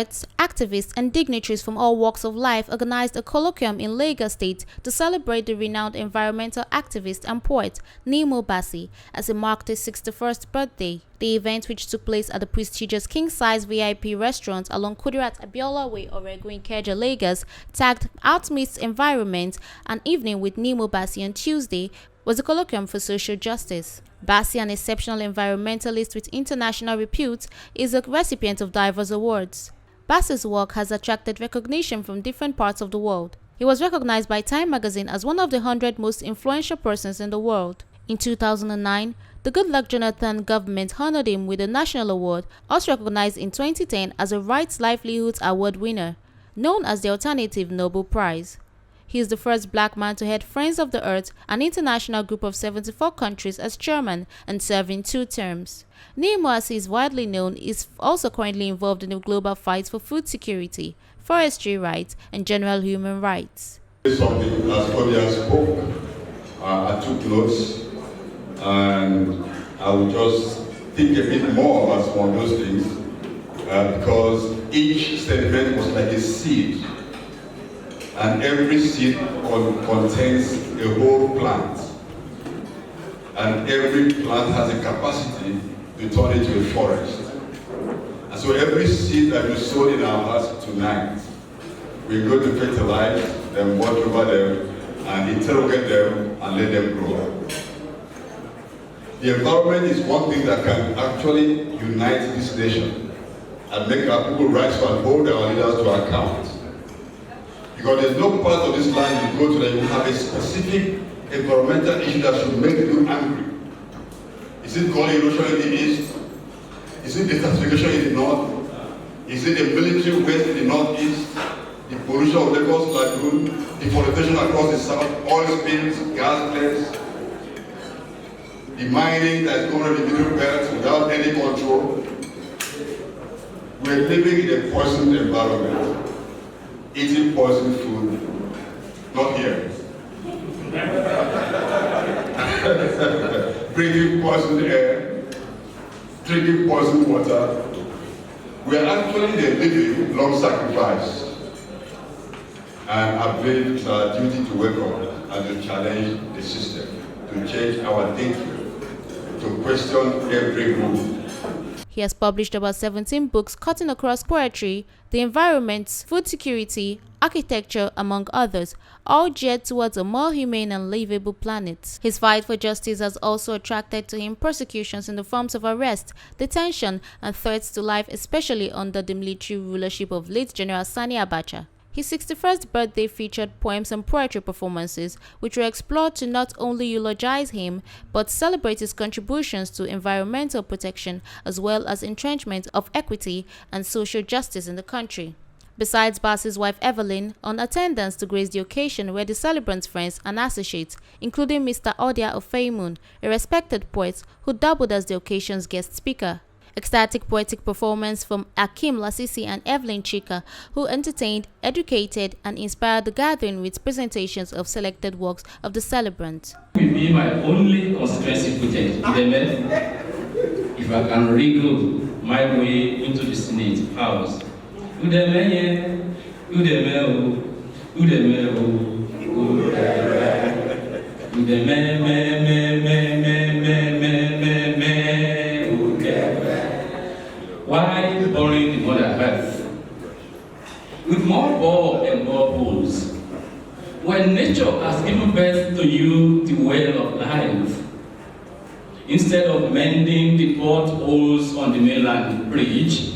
Poets, activists, and dignitaries from all walks of life organized a colloquium in Lagos State to celebrate the renowned environmental activist and poet Nnimmo Bassey as he marked his 61st birthday. The event, which took place at the prestigious king-size VIP restaurant along Kudirat Abiola Way, Oregu, Ikeja, Lagos, tagged Outmeets Environment, an evening with Nnimmo Bassey on Tuesday, was a colloquium for social justice. Bassey, an exceptional environmentalist with international repute, is a recipient of diverse awards. Bassey's work has attracted recognition from different parts of the world. He was recognized by Time magazine as one of the 100 most influential persons in the world. In 2009, the Goodluck Jonathan government honored him with a national award, also recognized in 2010 as a Rights Livelihoods Award winner, known as the Alternative Nobel Prize. He is the first black man to head Friends of the Earth, an international group of 74 countries, as chairman and serving 2 terms. Nnimmo, as he is widely known, is also currently involved in the global fight for food security, forestry rights, and general human rights. Something as Kodia spoke, I took notes, and I will just think a bit more about some of those things, because each statement was like a seed. And every seed contains a whole plant. And every plant has a capacity to turn into a forest. And so every seed that you sow in our hearts tonight, we're going to fertilize them, watch over them, and interrogate them, and let them grow. The environment is one thing that can actually unite this nation and make our people rise and hold our leaders to account. Because there's no part of this land you go to that you have a specific environmental issue that should make you angry. Is it coal erosion in the east? Is it desertification in the north? Is it the military waste in the northeast? The pollution of Lagos Lagoon? Deforestation across the south? Oil spills, gas flares? The mining that's going on in the middle belt without any control? We're living in a poisoned environment. Eating poisoned food, not here. Breathing poisoned air, drinking poisoned water. We are actually the living long sacrifice. And I believe it's our duty to wake up and to challenge the system, to change our thinking, to question every move. He has published about 17 books cutting across poetry, the environment, food security, architecture, among others, all geared towards a more humane and livable planet. His fight for justice has also attracted to him persecutions in the forms of arrest, detention, and threats to life, especially under the military rulership of late General Sani Abacha. His 61st birthday featured poems and poetry performances, which were explored to not only eulogize him, but celebrate his contributions to environmental protection as well as entrenchment of equity and social justice in the country. Besides Bassey's wife Evelyn, on attendance to grace the occasion were the celebrants' friends and associates, including Mr. Odia Ofeimun, a respected poet who doubled as the occasion's guest speaker. Ecstatic poetic performance from Akim Lasisi and Evelyn Chika, who entertained, educated, and inspired the gathering with presentations of selected works of the celebrant. Will be my only constituency project, if I can wriggle my way into the Senate House. Why burying the mother earth with more bore and more bulls? When nature has given birth to you the well of life, instead of mending the potholes on the mainland bridge,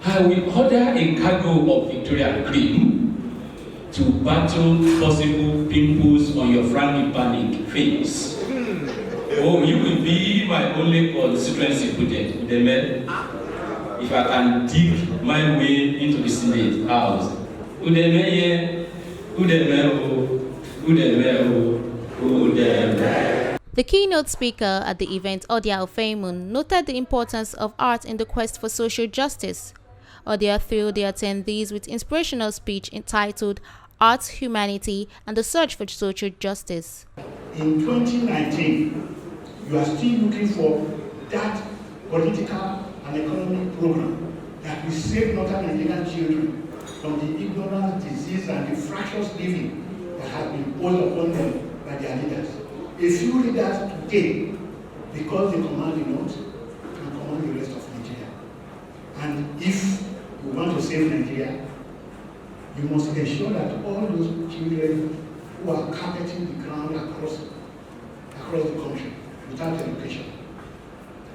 I will order a cargo of Victoria cream to battle possible pimples on your frangipanic face. Oh, you will be my only constituency project, if I can dig my way into the Senate House. The keynote speaker at the event, Odia Ofeimun, noted the importance of art in the quest for social justice. Odia thrilled the attendees with inspirational speech entitled Arts, Humanity, and the Search for Social Justice. In 2019, you are still looking for that political and economic program that we save northern Nigerian children from the ignorance, disease, and the fractious living that has been imposed upon them by their leaders. A few leaders today, because they command the north, can command the rest of Nigeria. And if you want to save Nigeria, you must ensure that all those children who are carpeting the ground across the country without education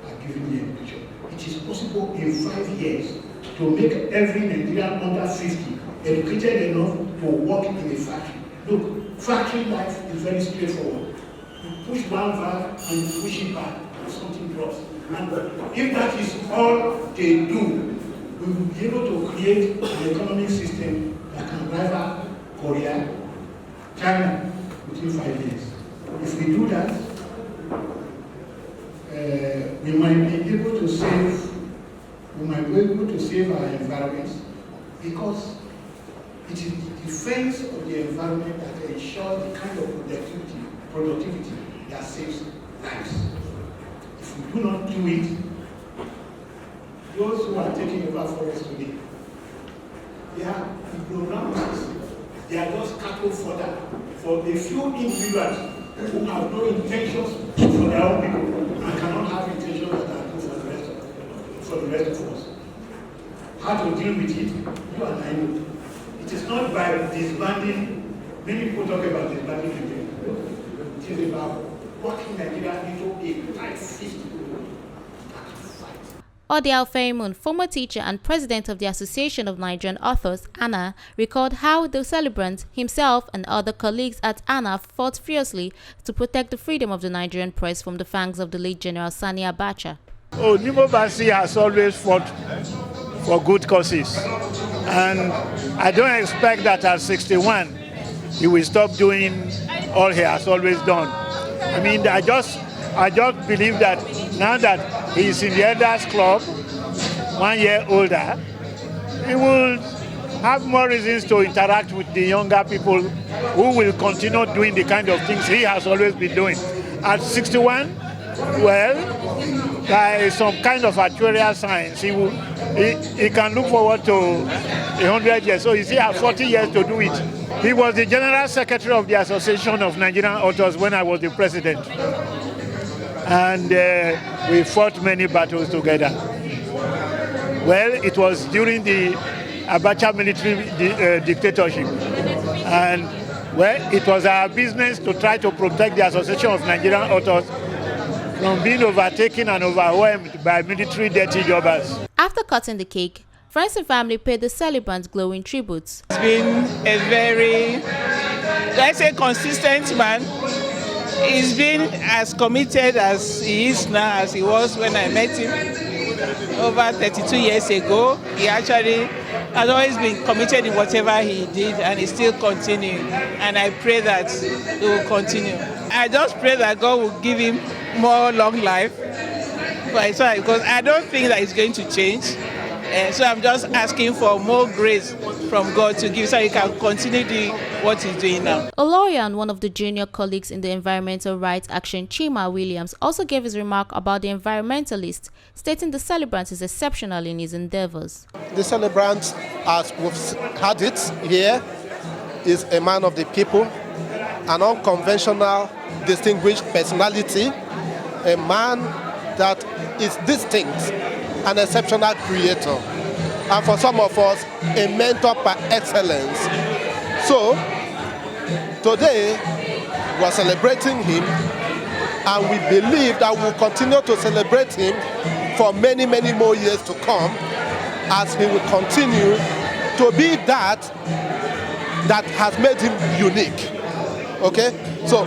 are given the education. It is possible in 5 years to make every Nigerian under 50 educated enough to work in a factory. Look, factory life is very straightforward. You push one valve and you push it back and something drops. And if that is all they do, we will be able to create an economic system that can rival Korea, China within 5 years. If we do that, we might be able to save our environment, because it is the defense of the environment that ensures the kind of productivity that saves lives. If we do not do it, those who are taking over forests today, they are ignoramuses. They are just cattle fodder for a few individuals who have no intentions for their own people and cannot have intentions that are good for the rest of us. How to deal with it? You and I know. It is not by disbanding. Many people talk about disbanding Nigeria. It is about working Nigeria into a tight fist. Ode Alfemun, former teacher and president of the Association of Nigerian Authors, ANA, recalled how the celebrant, himself and other colleagues at ANA, fought fiercely to protect the freedom of the Nigerian press from the fangs of the late General Sani Abacha. Nnimmo Bassey has always fought for good causes, and I don't expect that at 61 he will stop doing all he has always done. I mean, I just believe that now that he is in the Elders Club, 1 year older, he will have more reasons to interact with the younger people who will continue doing the kind of things he has always been doing. At 61, well, by some kind of actuarial science, he can look forward to 100 years. So he still has 40 years to do it. He was the General Secretary of the Association of Nigerian Authors when I was the president. And we fought many battles together. Well, it was during the Abacha military dictatorship. And, well, it was our business to try to protect the Association of Nigerian Authors from being overtaken and overwhelmed by military dirty jobbers. After cutting the cake, friends and family paid the celebrants glowing tributes. He's been a very, let's say, consistent man. He's been as committed as he is now as he was when I met him over 32 years ago. He actually has always been committed in whatever he did, and he's still continuing. And I pray that he will continue. I just pray that God will give him more long life, because I don't think that it's going to change. So I'm just asking for more grace from God to give so he can continue doing what he's doing now. A lawyer and one of the junior colleagues in the environmental rights action, Chima Williams, also gave his remark about the environmentalist, stating the celebrant is exceptional in his endeavors. The celebrant, as we've had it here, is a man of the people, an unconventional, distinguished personality, a man that is distinct, an exceptional creator, and for some of us, a mentor par excellence. So, today, we are celebrating him, and we believe that we'll continue to celebrate him for many, many more years to come, as he will continue to be that has made him unique. Okay? So,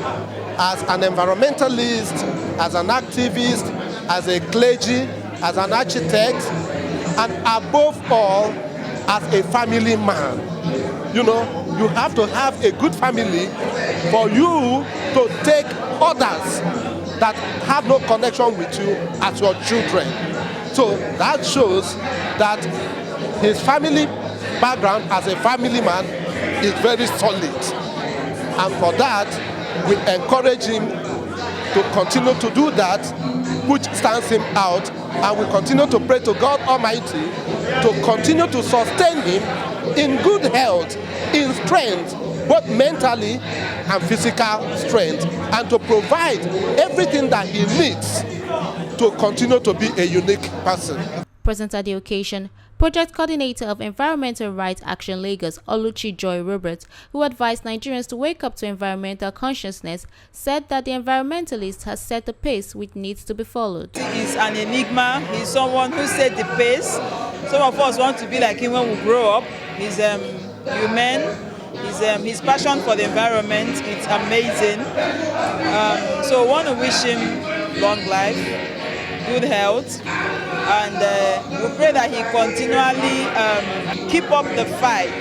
as an environmentalist, as an activist, as a clergy, as an architect, and above all, as a family man. You know, you have to have a good family for you to take others that have no connection with you as your children. So that shows that his family background as a family man is very solid. And for that, we encourage him to continue to do that, which stands him out and we continue to pray to God Almighty to continue to sustain him in good health, in strength, both mentally and physical strength, and to provide everything that he needs to continue to be a unique person. Present at the occasion, Project Coordinator of Environmental Rights Action Lagos, Oluchi Joy Robert, who advised Nigerians to wake up to environmental consciousness, said that the environmentalist has set the pace which needs to be followed. He is an enigma. He's someone who set the pace. Some of us want to be like him when we grow up. He's human. His passion for the environment, it's amazing. So I want to wish him long life, good health, and we pray that he continually keep up the fight.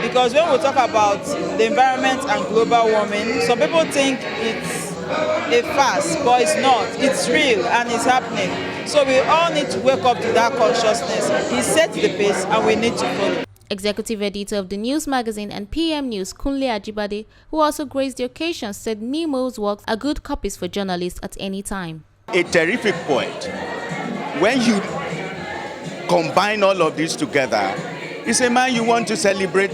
Because when we talk about the environment and global warming, some people think it's a farce, but it's not. It's real and it's happening. So we all need to wake up to that consciousness. He set the pace and we need to follow. Executive editor of the news magazine and PM News, Kunle Ajibade, who also graced the occasion, said Nnimmo's works are good copies for journalists at any time. A terrific poet. When you combine all of this together, it's a man you want to celebrate,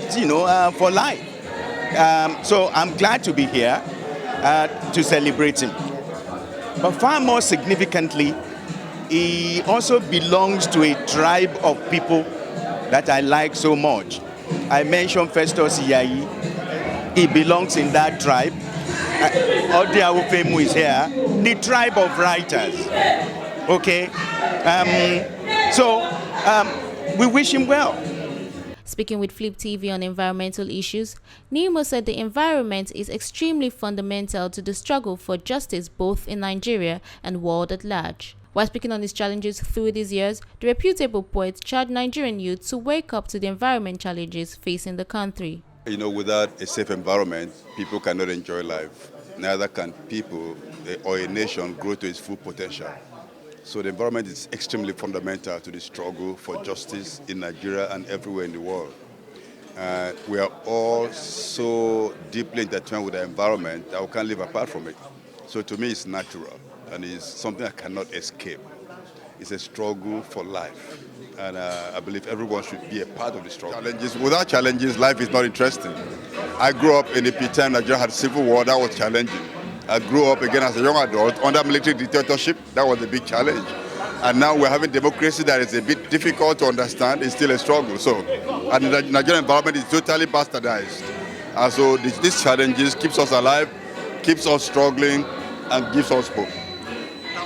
for life. So I'm glad to be here to celebrate him. But far more significantly, he also belongs to a tribe of people that I like so much. I mentioned Festus Iyayi. He belongs in that tribe. Ode Awufemu is here, the tribe of writers. Okay? We wish him well. Speaking with Flip TV on environmental issues, Nnimmo said the environment is extremely fundamental to the struggle for justice both in Nigeria and world at large. While speaking on his challenges through these years, the reputable poet charged Nigerian youth to wake up to the environment challenges facing the country. Without a safe environment, people cannot enjoy life. Neither can people or a nation grow to its full potential. So the environment is extremely fundamental to the struggle for justice in Nigeria and everywhere in the world. We are all so deeply intertwined with the environment that we can't live apart from it. So to me, it's natural. And it's something I cannot escape. It's a struggle for life. And I believe everyone should be a part of the struggle. Without challenges, life is not interesting. I grew up in a time Nigeria had civil war, that was challenging. I grew up again as a young adult under military dictatorship, that was a big challenge. And now we're having democracy that is a bit difficult to understand, it's still a struggle. And the Nigerian environment is totally bastardized. And so these challenges keeps us alive, keeps us struggling, and gives us hope.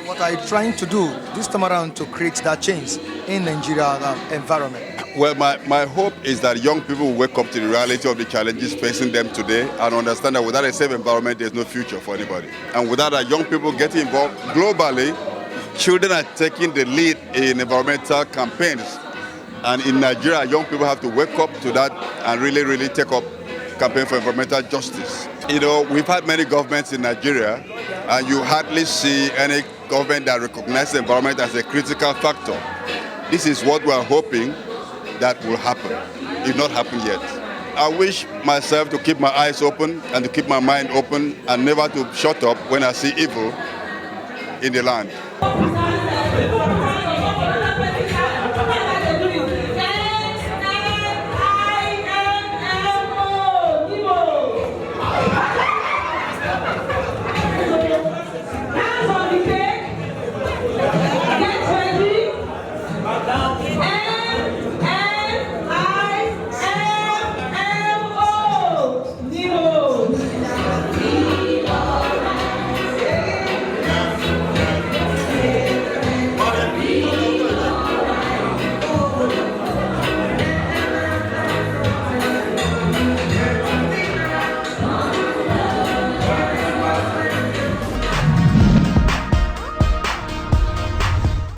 What are you trying to do this time around to create that change in Nigerian environment? Well, my hope is that young people will wake up to the reality of the challenges facing them today and understand that without a safe environment, there's no future for anybody. And without that, young people getting involved globally, children are taking the lead in environmental campaigns. And in Nigeria, young people have to wake up to that and really, really take up campaign for environmental justice. We've had many governments in Nigeria, and you hardly see any government that recognizes the environment as a critical factor. This is what we are hoping that will happen. It's not happened yet. I wish myself to keep my eyes open and to keep my mind open and never to shut up when I see evil in the land.